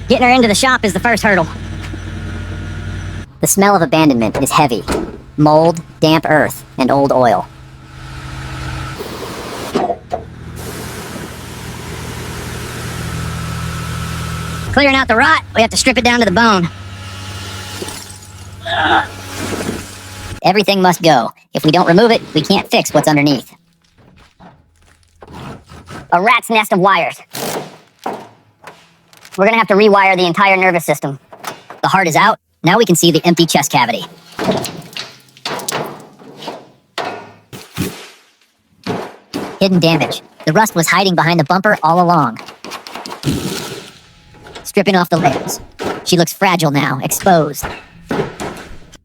Getting her into the shop is the first hurdle. The smell of abandonment is heavy. Mold, damp earth, and old oil. Clearing out the rot, we have to strip it down to the bone. Everything must go. If we don't remove it, we can't fix what's underneath. A rat's nest of wires. We're gonna have to rewire the entire nervous system. The heart is out. Now we can see the empty chest cavity. Hidden damage. The rust was hiding behind the bumper all along. Stripping off the layers. She looks fragile now, exposed.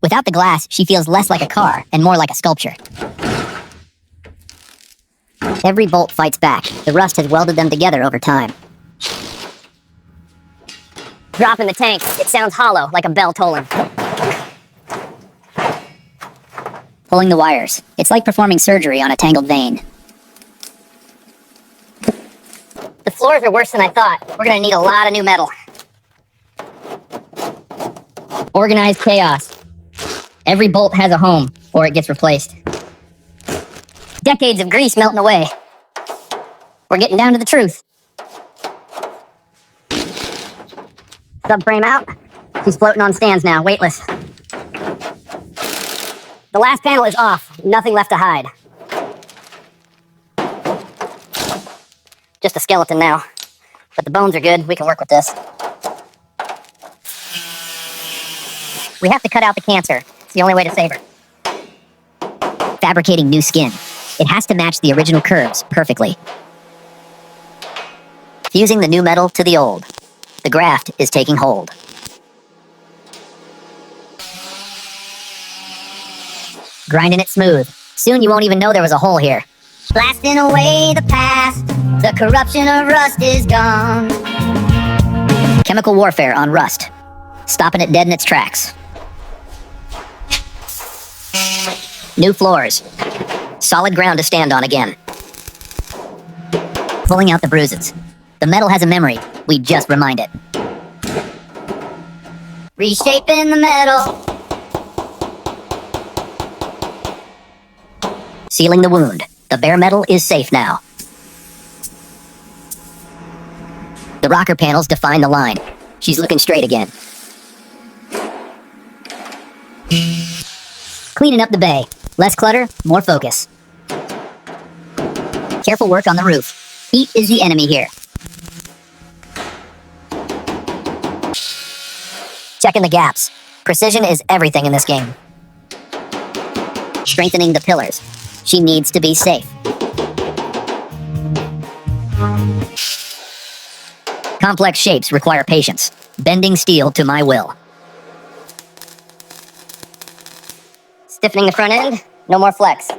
Without the glass, she feels less like a car and more like a sculpture. Every bolt fights back. The rust has welded them together over time. Drop in the tank. It sounds hollow, like a bell tolling. Pulling the wires. It's like performing surgery on a tangled vein. The floors are worse than I thought. We're gonna need a lot of new metal. Organized chaos. Every bolt has a home, or it gets replaced. Decades of grease melting away. We're getting down to the truth. Subframe out. She's floating on stands now, weightless. The last panel is off. Nothing left to hide. Just a skeleton now. But the bones are good. We can work with this. We have to cut out the cancer. It's the only way to save her. Fabricating new skin. It has to match the original curves perfectly. Fusing the new metal to the old. The graft is taking hold. Grinding it smooth. Soon you won't even know there was a hole here. Blasting away the past. The corruption of rust is gone. Chemical warfare on rust. Stopping it dead in its tracks. New floors. Solid ground to stand on again. Pulling out the bruises. The metal has a memory. We just remind it. Reshaping the metal. Sealing the wound. The bare metal is safe now. The rocker panels define the line. She's looking straight again. Cleaning up the bay. Less clutter, more focus. Careful work on the roof. Heat is the enemy here. Checking the gaps. Precision is everything in this game. Strengthening the pillars. She needs to be safe. Complex shapes require patience. Bending steel to my will. Stiffening the front end. No more flex.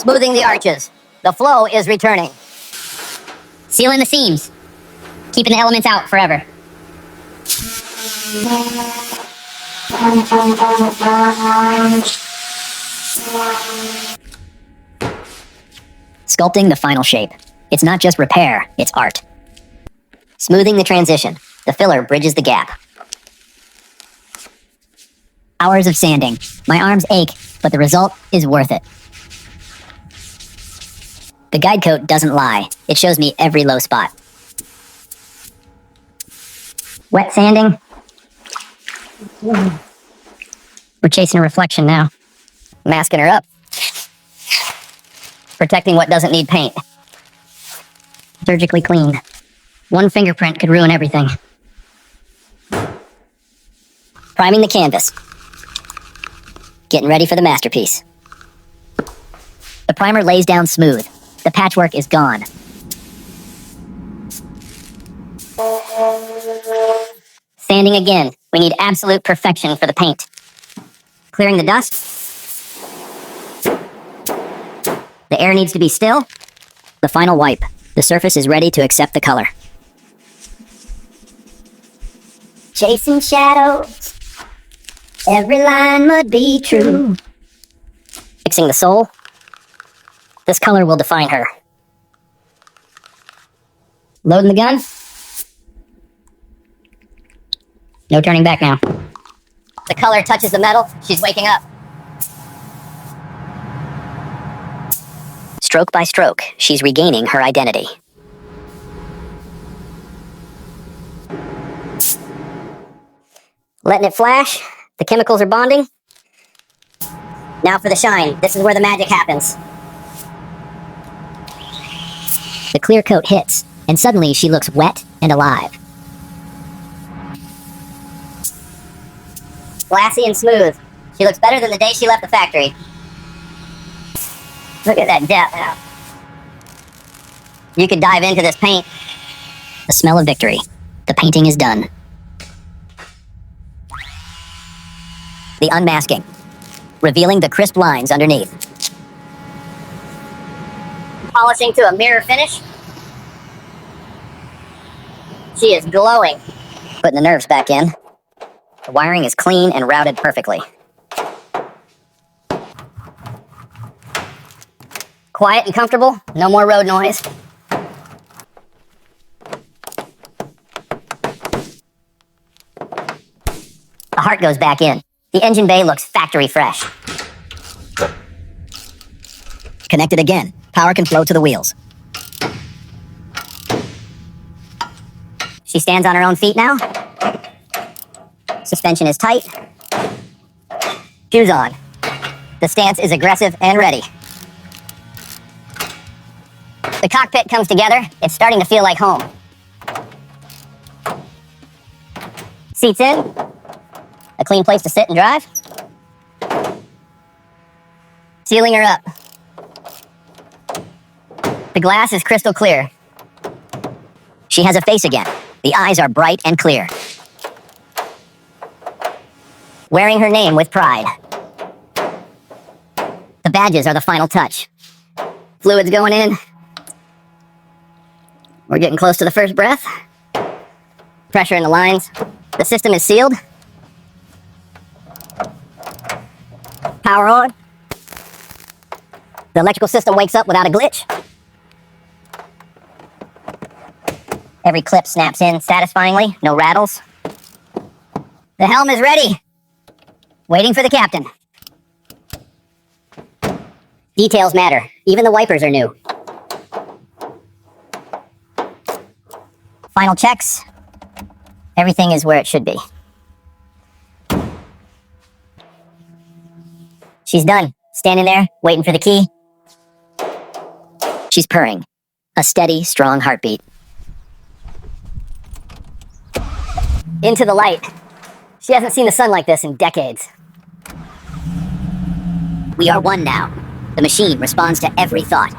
Smoothing the arches. The flow is returning. Sealing the seams. Keeping the elements out forever. Sculpting the final shape. It's not just repair, it's art. Smoothing the transition. The filler bridges the gap. Hours of sanding. My arms ache, but the result is worth it. The guide coat doesn't lie. It shows me every low spot. Wet sanding. We're chasing a reflection now. Masking her up. Protecting what doesn't need paint. Surgically clean. One fingerprint could ruin everything. Priming the canvas. Getting ready for the masterpiece. The primer lays down smooth. The patchwork is gone. Sanding again. We need absolute perfection for the paint. Clearing the dust. The air needs to be still. The final wipe. The surface is ready to accept the color. Chasing shadows. Every line must be true. Fixing the soul. This color will define her. Loading the gun. No turning back now. The color touches the metal. She's waking up. Stroke by stroke, she's regaining her identity. Letting it flash. The chemicals are bonding. Now for the shine. This is where the magic happens. The clear coat hits, and suddenly she looks wet and alive. Glassy and smooth. She looks better than the day she left the factory. Look at that depth. You could dive into this paint. The smell of victory. The painting is done. The unmasking, revealing the crisp lines underneath. Polishing to a mirror finish. She is glowing. Putting the nerves back in. The wiring is clean and routed perfectly. Quiet and comfortable, no more road noise. The heart goes back in. The engine bay looks factory fresh. Connected again. Power can flow to the wheels. She stands on her own feet now. Suspension is tight. Shoes on. The stance is aggressive and ready. The cockpit comes together. It's starting to feel like home. Seats in. A clean place to sit and drive. Sealing her up. The glass is crystal clear. She has a face again. The eyes are bright and clear. Wearing her name with pride. The badges are the final touch. Fluids going in. We're getting close to the first breath. Pressure in the lines. The system is sealed. Power on. The electrical system wakes up without a glitch. Every clip snaps in satisfyingly, no rattles. The helm is ready. Waiting for the captain. Details matter. Even the wipers are new. Final checks. Everything is where it should be. She's done. Standing there, waiting for the key. She's purring. A steady, strong heartbeat. Into the light. She hasn't seen the sun like this in decades. We are one now. The machine responds to every thought.